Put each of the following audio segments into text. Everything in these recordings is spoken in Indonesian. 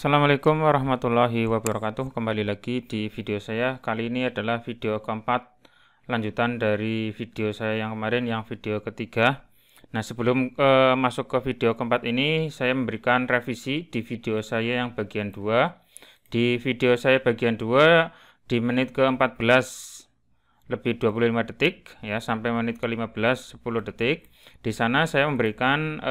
Assalamualaikum warahmatullahi wabarakatuh. Kembali lagi di video saya. Kali ini adalah video keempat, lanjutan dari video saya yang kemarin, yang video ketiga. Nah, sebelum masuk ke video keempat ini, saya memberikan revisi di video saya yang bagian 2. Di video saya bagian 2 di menit ke-14 lebih 25 detik ya, sampai menit ke-15 10 detik. Di sana saya memberikan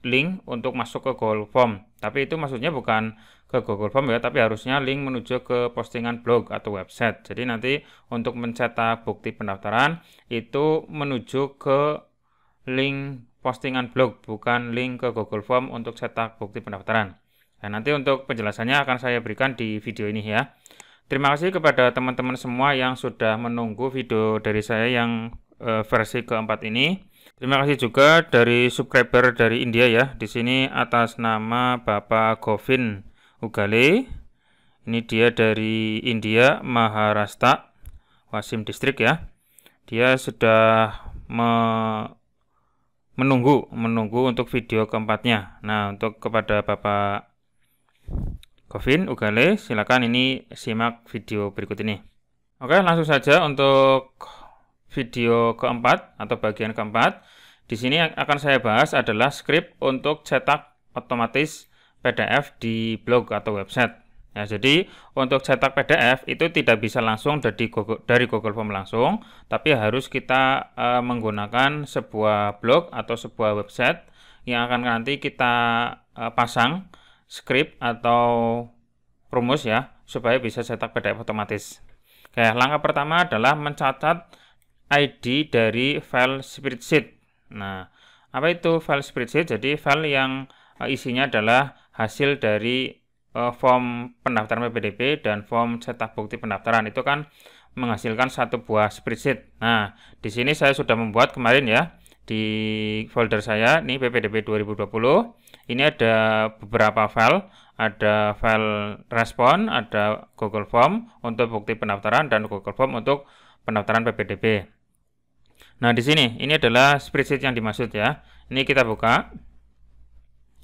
link untuk masuk ke Google Form. Tapi itu maksudnya bukan ke Google Form ya, tapi harusnya link menuju ke postingan blog atau website. Jadi nanti untuk mencetak bukti pendaftaran itu menuju ke link postingan blog, bukan link ke Google Form untuk cetak bukti pendaftaran. Nah, nanti untuk penjelasannya akan saya berikan di video ini ya. Terima kasih kepada teman-teman semua yang sudah menunggu video dari saya yang versi keempat ini. Terima kasih juga dari subscriber dari India ya. Di sini atas nama Bapak Govin Ugale. Ini dia dari India, Maharashtra, Wasim District ya. Dia sudah menunggu untuk video keempatnya. Nah, untuk kepada Bapak Govin Ugale, silakan ini simak video berikut ini. Oke, langsung saja untuk video keempat atau bagian keempat. Di sini yang akan saya bahas adalah script untuk cetak otomatis PDF di blog atau website. Ya, jadi untuk cetak PDF itu tidak bisa langsung dari Google Form langsung, tapi harus kita menggunakan sebuah blog atau sebuah website yang akan nanti kita pasang script atau rumus ya, supaya bisa cetak PDF otomatis. Oke, langkah pertama adalah mencatat ID dari file spreadsheet. Nah, apa itu file spreadsheet? Jadi file yang isinya adalah hasil dari form pendaftaran PPDB dan form cetak bukti pendaftaran. Itu kan menghasilkan satu buah spreadsheet. Nah, di sini saya sudah membuat kemarin ya, di folder saya ini PPDB 2020. Ini ada beberapa file, ada file respon, ada Google Form untuk bukti pendaftaran dan Google Form untuk pendaftaran PPDB. Nah, di sini ini adalah spreadsheet yang dimaksud ya. Ini kita buka.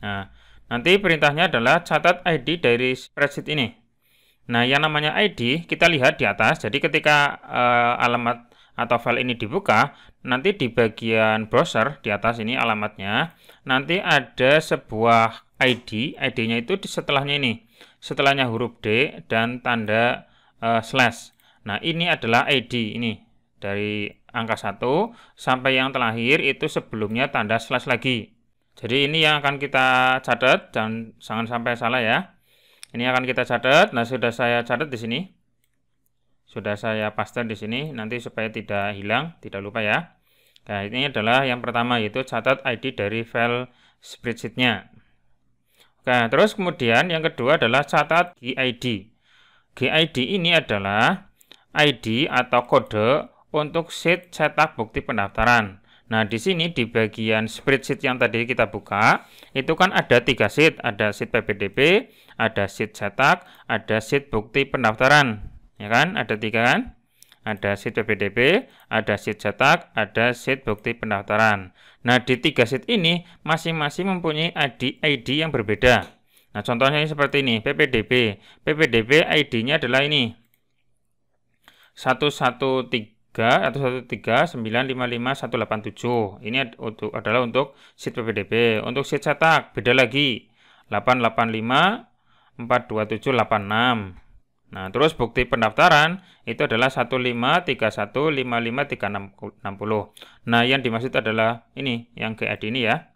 Nah, nanti perintahnya adalah catat ID dari spreadsheet ini. Nah, yang namanya ID kita lihat di atas. Jadi ketika alamat atau file ini dibuka, nanti di bagian browser di atas ini alamatnya, nanti ada sebuah ID, ID-nya itu di setelahnya ini, setelahnya huruf D dan tanda slash. Nah, ini adalah ID ini, dari angka 1 sampai yang terakhir itu sebelumnya tanda slash lagi. Jadi ini yang akan kita catat, jangan sampai salah ya. Ini akan kita catat. Nah, sudah saya catat di sini. Sudah saya paste di sini nanti supaya tidak hilang, tidak lupa ya. Nah, ini adalah yang pertama, yaitu catat ID dari file spreadsheet-nya. Oke, terus kemudian yang kedua adalah catat GID. GID ini adalah ID atau kode untuk sheet cetak bukti pendaftaran. Nah, di sini di bagian spreadsheet yang tadi kita buka, itu kan ada 3 sheet, ada sheet PPDB, ada sheet cetak, ada sheet bukti pendaftaran. Ya kan, ada 3 kan? Ada sheet PPDB, ada sheet cetak, ada sheet bukti pendaftaran. Nah, di 3 sheet ini masing-masing mempunyai ID yang berbeda. Nah, contohnya ini seperti ini, PPDB. PPDB ID-nya adalah ini. 113955187. Ini adalah untuk sheet PPDB. Untuk sheet cetak beda lagi. 885427786. Nah, terus bukti pendaftaran itu adalah 153155360. Nah, yang dimaksud adalah ini, yang GID ini ya.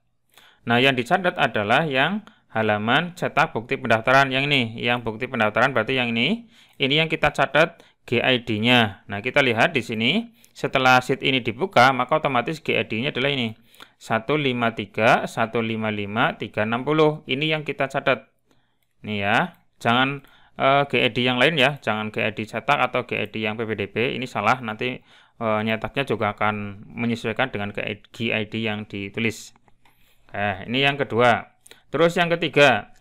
Nah, yang dicatat adalah yang halaman cetak bukti pendaftaran yang ini. Yang bukti pendaftaran berarti yang ini. Ini yang kita catat GID-nya. Nah, kita lihat di sini, setelah sheet ini dibuka, maka otomatis GID-nya adalah ini. 153155360. Ini yang kita catat. Ini ya. Jangan GID yang lain ya, jangan GID cetak atau GID yang PPDB, ini salah, nanti nyetaknya juga akan menyesuaikan dengan GID yang ditulis. Ini yang kedua. Terus yang ketiga,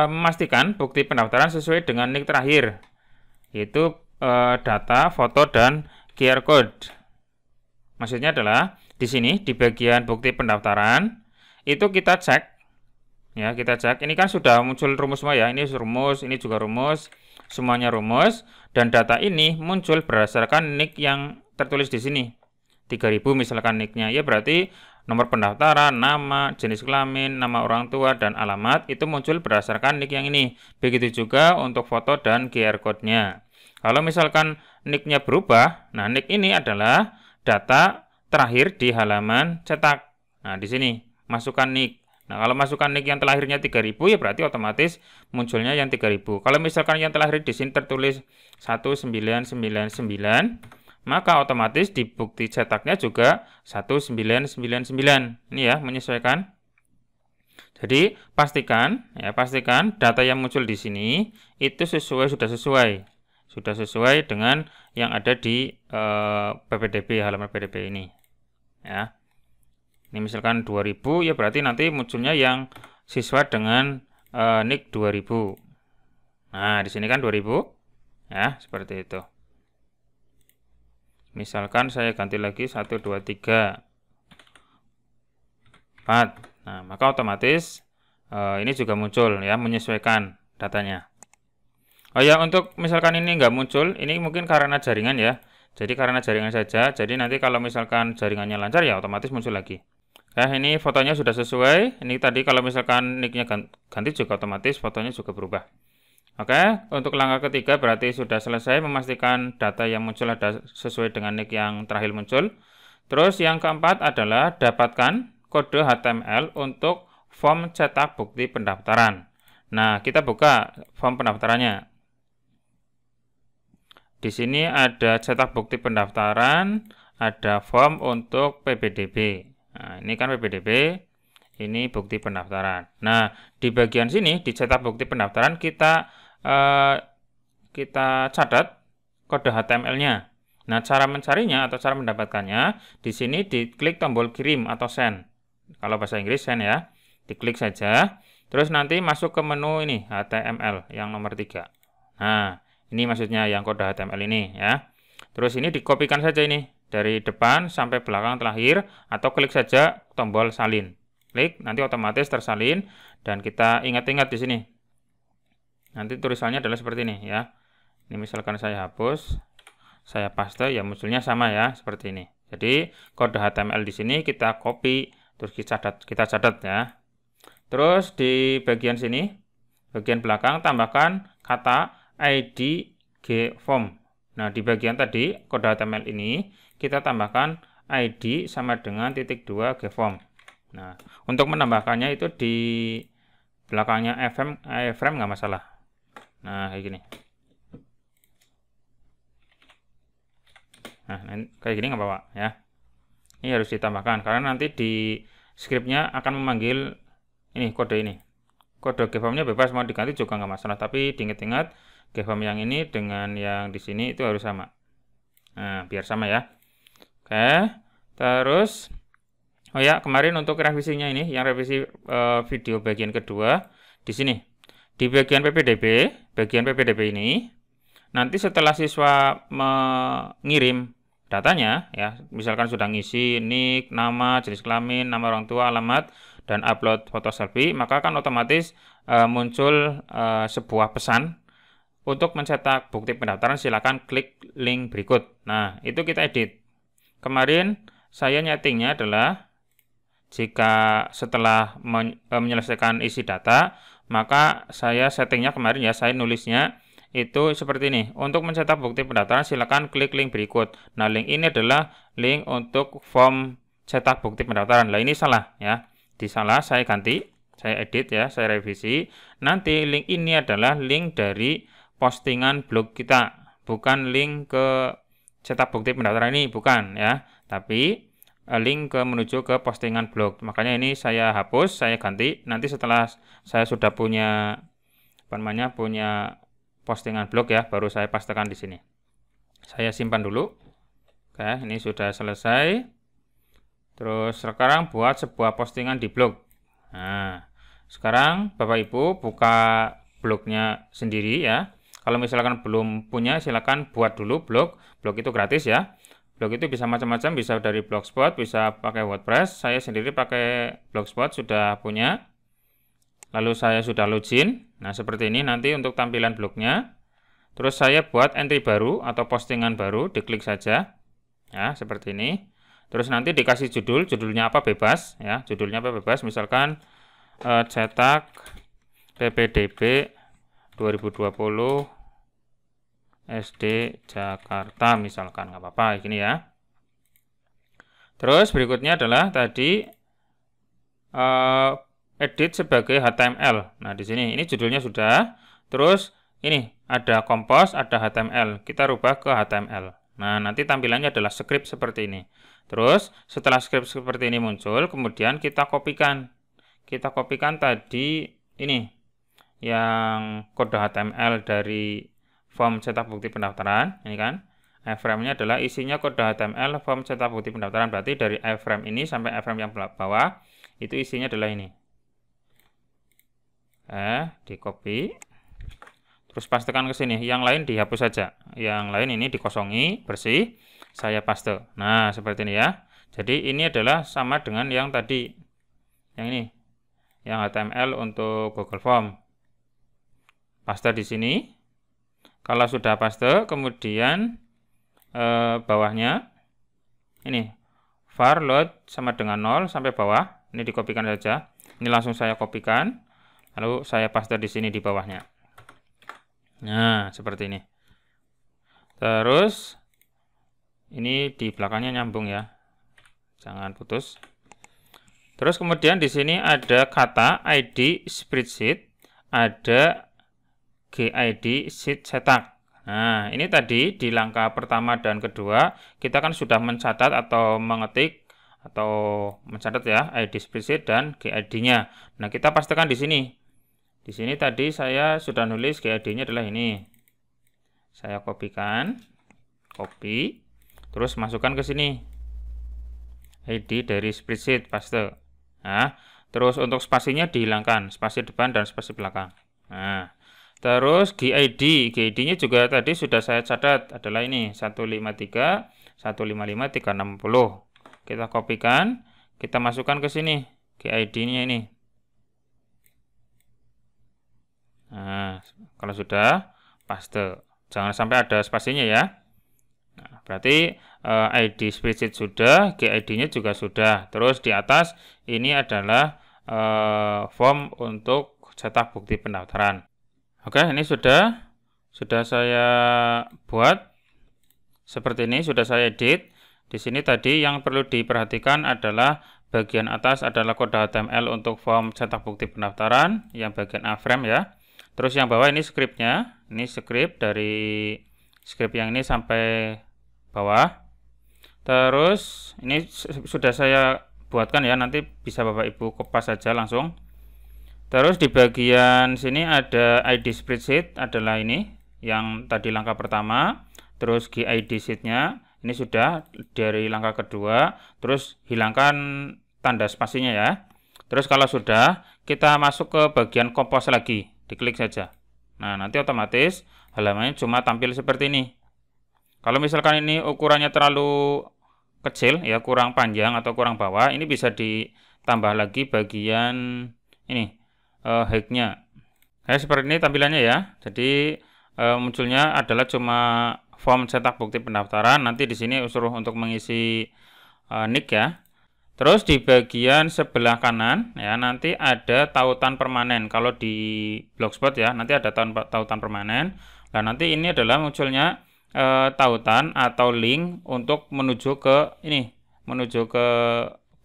memastikan bukti pendaftaran sesuai dengan nik terakhir, yaitu data, foto, dan QR code. Maksudnya adalah di sini di bagian bukti pendaftaran itu kita cek Ya, kita cek. Ini kan sudah muncul rumus semua ya. Ini rumus, ini juga rumus, semuanya rumus. Dan data ini muncul berdasarkan nick yang tertulis di sini. 3000 misalkan nicknya. Ya berarti nomor pendaftaran, nama, jenis kelamin, nama orang tua, dan alamat itu muncul berdasarkan nick yang ini. Begitu juga untuk foto dan QR code-nya. Kalau misalkan nicknya berubah, nah nick ini adalah data terakhir di halaman cetak. Nah, di sini masukkan nick. Nah, kalau masukkan nick yang terlahirnya 3000 ya berarti otomatis munculnya yang 3000. Kalau misalkan yang terlahir di sini tertulis 1999, maka otomatis di bukti cetaknya juga 1999. Ini ya, menyesuaikan. Jadi, pastikan data yang muncul di sini itu sudah sesuai dengan yang ada di PPDB, halaman PPDB ini. Ya. Ini misalkan 2000 ya berarti nanti munculnya yang siswa dengan nick 2000. Nah, di sini kan 2000. Ya, seperti itu. Misalkan saya ganti lagi 1 2 3 4. Nah, maka otomatis ini juga muncul ya, menyesuaikan datanya. Oh ya, untuk misalkan ini nggak muncul, ini mungkin karena jaringan ya. Jadi karena jaringan saja. Jadi nanti kalau misalkan jaringannya lancar ya otomatis muncul lagi. Nah, ini fotonya sudah sesuai. Ini tadi kalau misalkan nicknya ganti juga otomatis fotonya juga berubah. Oke, untuk langkah ketiga berarti sudah selesai memastikan data yang muncul ada sesuai dengan nick yang terakhir muncul. Terus yang keempat adalah dapatkan kode HTML untuk form cetak bukti pendaftaran. Nah, kita buka form pendaftarannya. Di sini ada cetak bukti pendaftaran, ada form untuk PPDB. Nah, ini kan PPDB, ini bukti pendaftaran. Nah, di bagian sini, di cetak bukti pendaftaran, kita catat kode HTML-nya. Nah, cara mencarinya atau cara mendapatkannya, di sini diklik tombol kirim atau send. Kalau bahasa Inggris send ya, diklik saja. Terus nanti masuk ke menu ini, HTML, yang nomor 3. Nah, ini maksudnya yang kode HTML ini ya. Terus ini dikopikan saja ini. Dari depan sampai belakang terakhir atau klik saja tombol salin. Klik, nanti otomatis tersalin dan kita ingat-ingat di sini. Nanti tulisannya adalah seperti ini ya. Ini misalkan saya hapus, saya paste ya munculnya sama ya, seperti ini. Jadi kode HTML di sini kita copy terus kita catat ya. Terus di bagian sini, bagian belakang tambahkan kata ID GForm. Nah, di bagian tadi kode HTML ini kita tambahkan ID sama dengan titik 2 GForm. Nah, untuk menambahkannya itu di belakangnya iframe nggak masalah. Nah, kayak gini. Nah, kayak gini nggak apa-apa ya. Ini harus ditambahkan karena nanti di scriptnya akan memanggil ini kode ini. Kode GForm-nya bebas mau diganti juga nggak masalah, tapi diingat-ingat GForm yang ini dengan yang di sini itu harus sama. Nah, biar sama ya. Oke, terus oh ya, kemarin untuk revisinya ini, yang revisi video bagian kedua di sini. Di bagian PPDB ini nanti setelah siswa mengirim datanya ya, misalkan sudah ngisi nick, nama, jenis kelamin, nama orang tua, alamat, dan upload foto selfie, maka kan otomatis muncul sebuah pesan untuk mencetak bukti pendaftaran. Silakan klik link berikut. Nah, itu kita edit. Kemarin saya nyetingnya adalah jika setelah menyelesaikan isi data, maka saya settingnya kemarin ya, saya nulisnya itu seperti ini. Untuk mencetak bukti pendaftaran silakan klik link berikut. Nah, link ini adalah link untuk form cetak bukti pendaftaran. Lah, ini salah ya. Disalah saya ganti, saya edit ya, saya revisi. Nanti link ini adalah link dari postingan blog kita, bukan link ke cetak bukti pendaftaran ini, bukan ya, tapi link menuju ke postingan blog. Makanya ini saya hapus, saya ganti. Nanti setelah saya sudah punya punya postingan blog ya, baru saya pastekan di sini. Saya simpan dulu. Oke, ini sudah selesai. Terus sekarang buat sebuah postingan di blog. Nah, sekarang Bapak Ibu buka blognya sendiri ya. Kalau misalkan belum punya, silakan buat dulu blog. Blog itu gratis ya. Blog itu bisa macam-macam, bisa dari Blogspot, bisa pakai WordPress. Saya sendiri pakai Blogspot, sudah punya. lalu saya sudah login. Nah, seperti ini nanti untuk tampilan blognya. Terus saya buat entry baru atau postingan baru, diklik saja. Ya, seperti ini. Terus nanti dikasih judulnya apa bebas ya, judulnya apa bebas, misalkan cetak PPDB 2020 SD Jakarta misalkan, nggak apa-apa gini ya. Terus berikutnya adalah tadi edit sebagai HTML. Nah, di sini ini judulnya sudah. Terus ini ada compose, ada HTML. Kita rubah ke HTML. Nah, nanti tampilannya adalah script seperti ini. Terus setelah script seperti ini muncul, kemudian kita kopikan. Kita kopikan tadi ini yang kode HTML dari form cetak bukti pendaftaran, ini kan. iframe-nya adalah isinya kode HTML form cetak bukti pendaftaran. Berarti dari iframe ini sampai iframe yang bawah itu isinya adalah ini. Di copy. Terus pastekan ke sini. Yang lain dihapus saja. Yang lain ini dikosongi, bersih. Saya paste. Nah, seperti ini ya. Jadi ini adalah sama dengan yang tadi. Yang ini. Yang HTML untuk Google Form. Paste di sini. Kalau sudah paste, kemudian bawahnya ini var load sama dengan 0 sampai bawah. Ini dikopikan saja. Ini langsung saya kopikan. Lalu saya paste di sini di bawahnya. Nah, seperti ini. Terus ini di belakangnya nyambung ya. Jangan putus. Terus kemudian di sini ada kata ID spreadsheet, ada GID sheet cetak. Nah, ini tadi di langkah pertama dan kedua kita kan sudah mencatat atau mengetik atau mencatat ya ID spreadsheet dan GID-nya. Nah, kita pastikan di sini. Di sini tadi saya sudah nulis GID-nya adalah ini. Saya kopikan, copy, terus masukkan ke sini. ID dari spreadsheet paste. Nah, terus untuk spasinya dihilangkan, spasi depan dan spasi belakang. Nah, terus GID-nya juga tadi sudah saya catat adalah ini 153 155 360. Kita kopikan, kita masukkan ke sini GID-nya ini. Nah, kalau sudah paste, jangan sampai ada spasinya ya. Nah, berarti ID spreadsheet sudah, GID-nya juga sudah. Terus di atas ini adalah form untuk cetak bukti pendaftaran. Oke, ini sudah saya buat seperti ini, sudah saya edit. Di sini tadi yang perlu diperhatikan adalah bagian atas adalah kode HTML untuk form cetak bukti pendaftaran, yang bagian iframe ya. Terus yang bawah ini scriptnya, ini script dari script yang ini sampai bawah. Terus ini sudah saya buatkan ya, nanti bisa Bapak Ibu kopas saja langsung. Terus di bagian sini ada ID spreadsheet adalah ini yang tadi langkah pertama. Terus GID sheet-nya ini sudah dari langkah kedua. Terus hilangkan tanda spasinya ya. Terus kalau sudah, kita masuk ke bagian compose lagi, diklik saja. Nah, nanti otomatis halamannya cuma tampil seperti ini. Kalau misalkan ini ukurannya terlalu kecil ya, kurang panjang atau kurang bawah, ini bisa ditambah lagi bagian ini height-nya. Seperti ini tampilannya ya. Jadi munculnya adalah cuma form cetak bukti pendaftaran. Nanti di sini suruh untuk mengisi nick ya. Terus di bagian sebelah kanan ya, nanti ada tautan permanen. Kalau di Blogspot ya, nanti ada tautan permanen. Nah, nanti ini adalah munculnya tautan atau link untuk menuju ke ini, menuju ke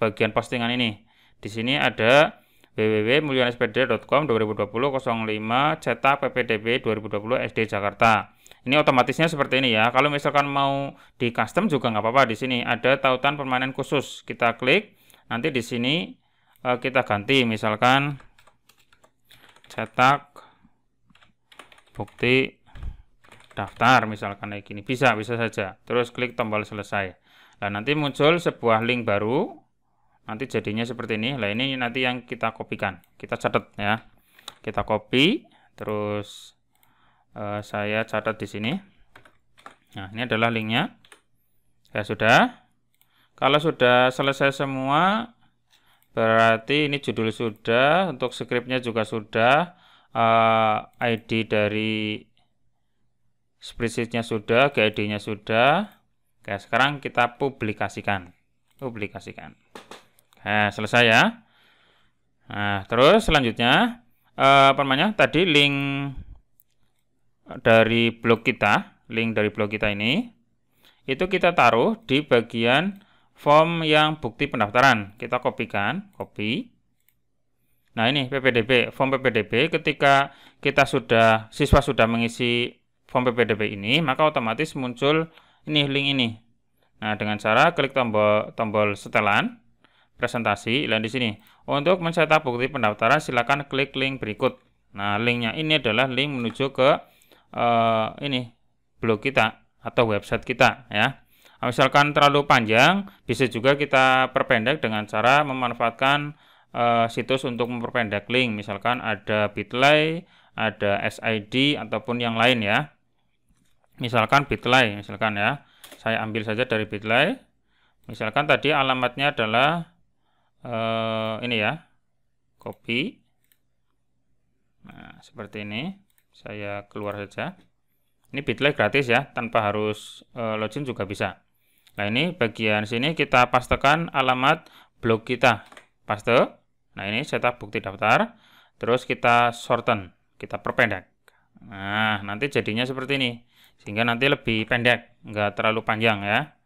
bagian postingan ini. Di sini ada www.mulyonaspd.com 2020-05 cetak PPDB 2020 SD Jakarta. Ini otomatisnya seperti ini ya. Kalau misalkan mau di custom juga nggak apa-apa. Di sini ada tautan permanen khusus. Kita klik. Nanti di sini kita ganti. Misalkan cetak bukti daftar. Misalkan kayak gini. Bisa saja. Terus klik tombol selesai. Nah, nanti muncul sebuah link baru. Nanti jadinya seperti ini. Nah, ini nanti yang kita kopikan. Kita catat ya. Kita copy. Terus saya catat di sini. Nah, ini adalah linknya. Ya sudah. Kalau sudah selesai semua, Berarti ini judul sudah, untuk scriptnya juga sudah, ID dari spreadsheet-nya sudah, GID-nya sudah. Oke, sekarang kita publikasikan. Nah, selesai ya. Nah, terus selanjutnya tadi link dari blog kita, ini itu kita taruh di bagian form yang bukti pendaftaran. Kita kopikan, copy. Nah, ini PPDB, form PPDB. Ketika siswa sudah mengisi form PPDB ini, maka otomatis muncul ini link ini. Nah, dengan cara klik tombol setelan presentasi, dan di sini untuk mencetak bukti pendaftaran silakan klik link berikut. Nah, linknya ini adalah link menuju ke ini blog kita atau website kita ya. Misalkan terlalu panjang, bisa juga kita perpendek dengan cara memanfaatkan situs untuk memperpendek link. Misalkan ada Bitly, ada SID ataupun yang lain ya. Misalkan Bitly, misalkan ya. Saya ambil saja dari Bitly. Misalkan tadi alamatnya adalah ini ya, copy. Nah, seperti ini. Saya keluar saja. Ini Bitly gratis ya, tanpa harus login juga bisa. Nah, ini bagian sini kita pastekan alamat blog kita. Paste. Nah, ini cetak bukti daftar. Terus kita shorten, kita perpendek. Nah, nanti jadinya seperti ini. Sehingga nanti lebih pendek, nggak terlalu panjang ya.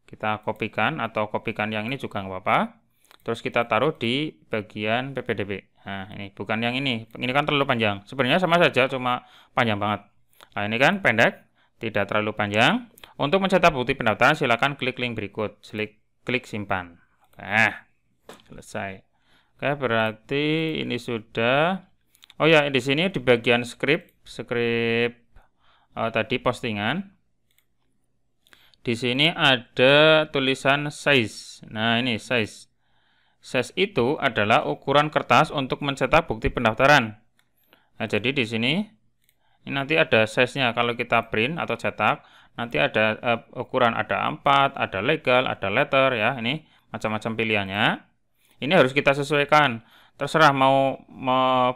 Kita kopikan atau kopikan yang ini juga nggak apa-apa. Terus kita taruh di bagian PPDB. Nah, ini bukan yang ini. Ini kan terlalu panjang. Sebenarnya sama saja, cuma panjang banget. Nah, ini kan pendek, tidak terlalu panjang. Untuk mencetak bukti pendaftaran, silakan klik link berikut. Klik simpan. Nah, selesai. Oke, berarti ini sudah. Oh ya, di sini di bagian script tadi postingan. Di sini ada tulisan size. Nah, ini size. Size itu adalah ukuran kertas untuk mencetak bukti pendaftaran. Nah, jadi di sini ini nanti ada size-nya. Kalau kita print atau cetak, nanti ada ukuran, ada A4, ada legal, ada letter ya. Ini macam-macam pilihannya. Ini harus kita sesuaikan. Terserah mau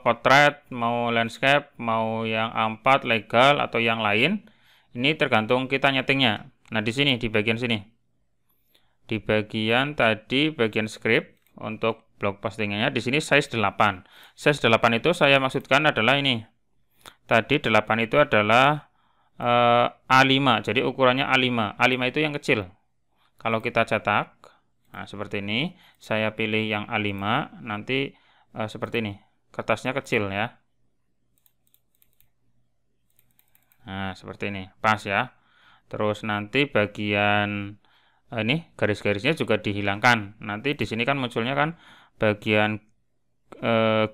portrait, mau landscape, mau yang A4, legal atau yang lain. Ini tergantung kita nyetingnya. Nah, di sini di bagian sini. Di bagian tadi bagian script untuk blog postingannya di sini size 8. Size 8 itu saya maksudkan adalah ini. Tadi 8 itu adalah A5. Jadi ukurannya A5. A5 itu yang kecil. Kalau kita cetak, nah seperti ini, saya pilih yang A5, nanti seperti ini. Kertasnya kecil ya. Nah, seperti ini. Pas ya. Terus nanti bagian ini garis-garisnya juga dihilangkan. Nanti di sini kan munculnya kan bagian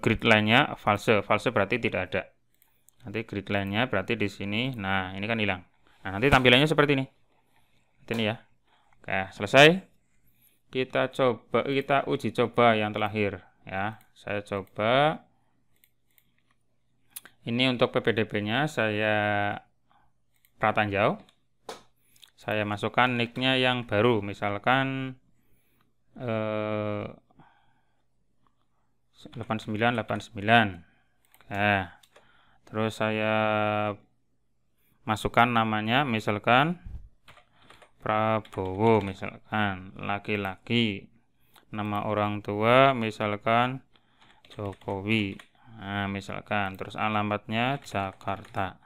grid line-nya false. False berarti tidak ada. Nanti grid line-nya berarti di sini. Nah, ini kan hilang. Nah, nanti tampilannya seperti ini. Seperti ini ya. Oke, selesai. Kita uji coba yang terakhir ya. Saya coba. Ini untuk PPDB-nya saya pratanjau. Saya masukkan nick-nya yang baru, misalkan 8989. Nah, terus saya masukkan namanya, misalkan Prabowo, misalkan laki-laki. Nama orang tua, misalkan Jokowi. Nah, misalkan terus alamatnya Jakarta.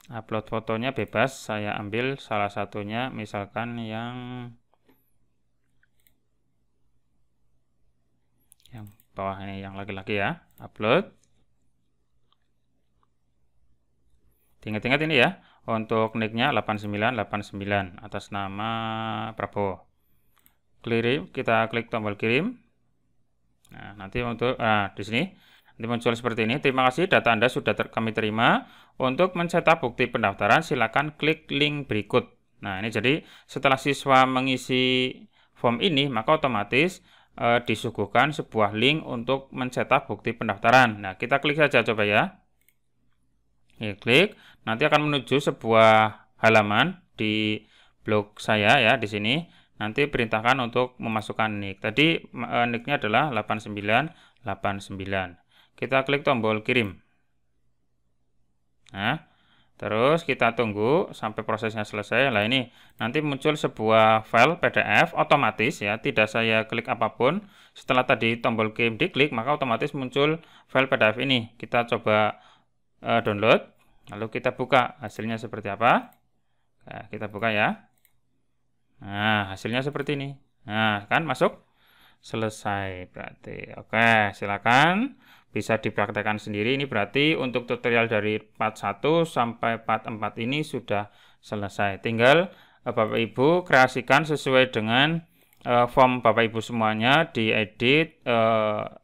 Upload fotonya bebas, saya ambil salah satunya misalkan yang bawah ini, yang laki-laki ya. Upload. Ingat-ingat ini ya, untuk nicknya 8989 atas nama Prabowo. Kirim, kita klik tombol kirim. Nah, nanti untuk di sini nanti muncul seperti ini. Terima kasih, data Anda sudah kami terima. Untuk mencetak bukti pendaftaran, silakan klik link berikut. Nah, ini jadi setelah siswa mengisi form ini, maka otomatis disuguhkan sebuah link untuk mencetak bukti pendaftaran. Nah, kita klik saja coba ya. Klik, nanti akan menuju sebuah halaman di blog saya ya di sini. nanti perintahkan untuk memasukkan NIK. Tadi NIK-nya adalah 8989. Kita klik tombol kirim. Nah, terus kita tunggu sampai prosesnya selesai. Nah, ini nanti muncul sebuah file PDF otomatis ya, tidak saya klik apapun. Setelah tadi tombol kirim diklik, maka otomatis muncul file PDF ini. Kita coba download, lalu kita buka. Hasilnya seperti apa? Nah, kita buka ya. Nah, hasilnya seperti ini. Nah, kan masuk? Selesai berarti. Oke, silakan bisa dipraktekkan sendiri. Ini berarti untuk tutorial dari part 1 sampai part 4 ini sudah selesai. Tinggal Bapak Ibu kreasikan sesuai dengan form Bapak Ibu semuanya, diedit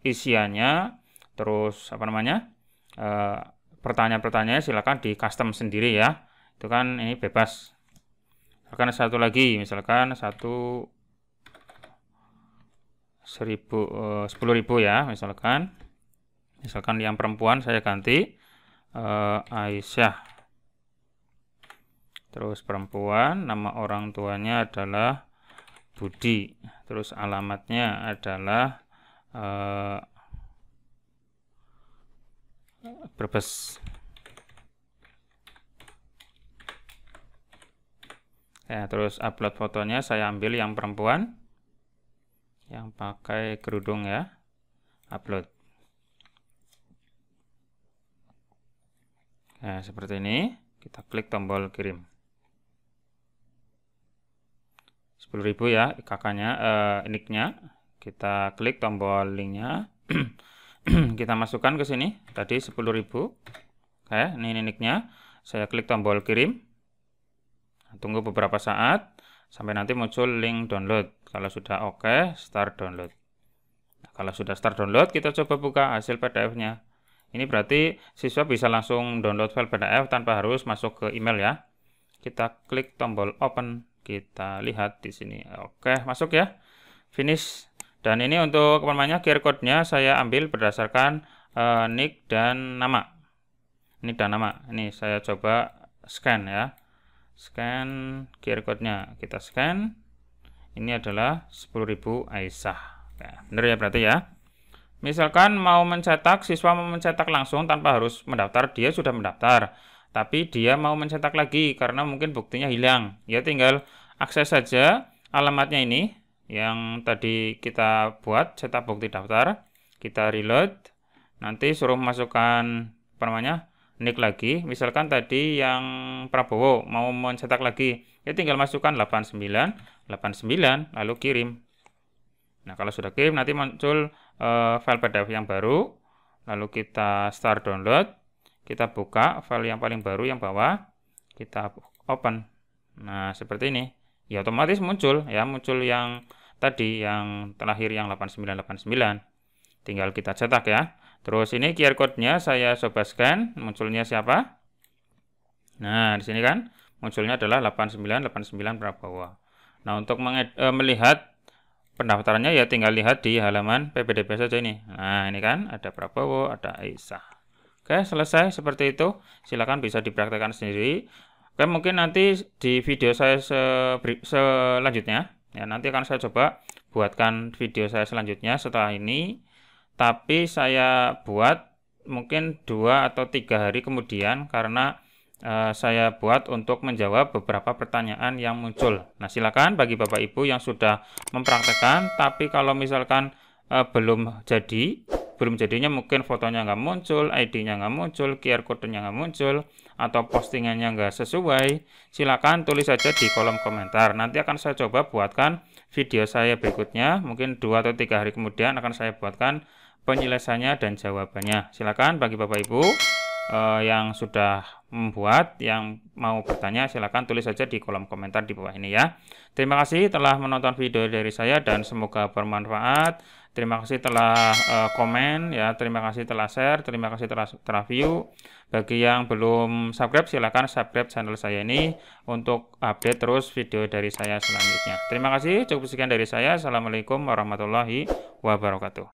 isiannya, terus apa namanya? Pertanyaan-pertanyaannya silakan di custom sendiri ya. Itu kan ini bebas. Misalkan satu lagi, misalkan 10.000 ya, misalkan yang perempuan saya ganti Aisyah. Terus perempuan, nama orang tuanya adalah Budi. Terus alamatnya adalah Brebes. Ya, terus upload fotonya saya ambil yang perempuan yang pakai kerudung ya. Upload. Nah, seperti ini. Kita klik tombol kirim. 10.000 ya kakaknya, nicknya. Kita klik tombol linknya. Kita masukkan ke sini. Tadi 10.000. Oke, ini nicknya. Saya klik tombol kirim. Tunggu beberapa saat sampai nanti muncul link download. Kalau sudah oke, start download. Nah, kalau sudah start download, kita coba buka hasil PDF-nya. Ini berarti siswa bisa langsung download file PDF tanpa harus masuk ke email ya. Kita klik tombol open, kita lihat di sini. Oke, masuk ya. Finish. Dan ini untuk namanya QR code-nya saya ambil berdasarkan nick dan nama. Nick dan nama. Ini saya coba scan ya. Scan QR code-nya, kita scan. Ini adalah 10.000 Aisyah. Nah, benar ya berarti ya. Misalkan mau mencetak, siswa mau mencetak langsung tanpa harus mendaftar, dia sudah mendaftar. Tapi dia mau mencetak lagi karena mungkin buktinya hilang. Ya tinggal akses saja alamatnya ini yang tadi kita buat, cetak bukti daftar. Kita reload. Nanti suruh masukkan apa namanya? Nick lagi, misalkan tadi yang Prabowo mau mencetak lagi, ya tinggal masukkan 8989 lalu kirim. Nah, kalau sudah kirim nanti muncul file PDF yang baru, lalu kita start download, kita buka file yang paling baru yang bawah, kita open. Nah, seperti ini. Ya otomatis muncul ya, muncul yang tadi yang terakhir yang 8989. Tinggal kita cetak ya. Terus ini QR code-nya saya coba scan, munculnya siapa? Nah, di sini kan munculnya adalah 8989 Prabowo. Nah, untuk melihat pendaftarannya ya tinggal lihat di halaman PPDB saja ini. Nah, ini kan ada Prabowo, ada Aisyah. Oke, selesai seperti itu. Silakan bisa dipraktekkan sendiri. Oke, mungkin nanti di video saya selanjutnya ya, nanti akan saya coba buatkan video saya selanjutnya setelah ini. Tapi saya buat mungkin 2 atau 3 hari kemudian karena saya buat untuk menjawab beberapa pertanyaan yang muncul. Nah, silakan bagi Bapak Ibu yang sudah mempraktekkan, tapi kalau misalkan belum jadinya mungkin fotonya nggak muncul, ID-nya nggak muncul, QR code-nya nggak muncul, atau postingannya nggak sesuai, silakan tulis saja di kolom komentar. Nanti akan saya coba buatkan video saya berikutnya, mungkin 2 atau 3 hari kemudian akan saya buatkan penyelesaiannya dan jawabannya. Silakan bagi Bapak Ibu yang sudah membuat, yang mau bertanya, silakan tulis saja di kolom komentar di bawah ini ya. Terima kasih telah menonton video dari saya dan semoga bermanfaat. Terima kasih telah komen ya, terima kasih telah share, terima kasih telah view. Bagi yang belum subscribe, silakan subscribe channel saya ini untuk update terus video dari saya selanjutnya. Terima kasih, cukup sekian dari saya. Assalamualaikum warahmatullahi wabarakatuh.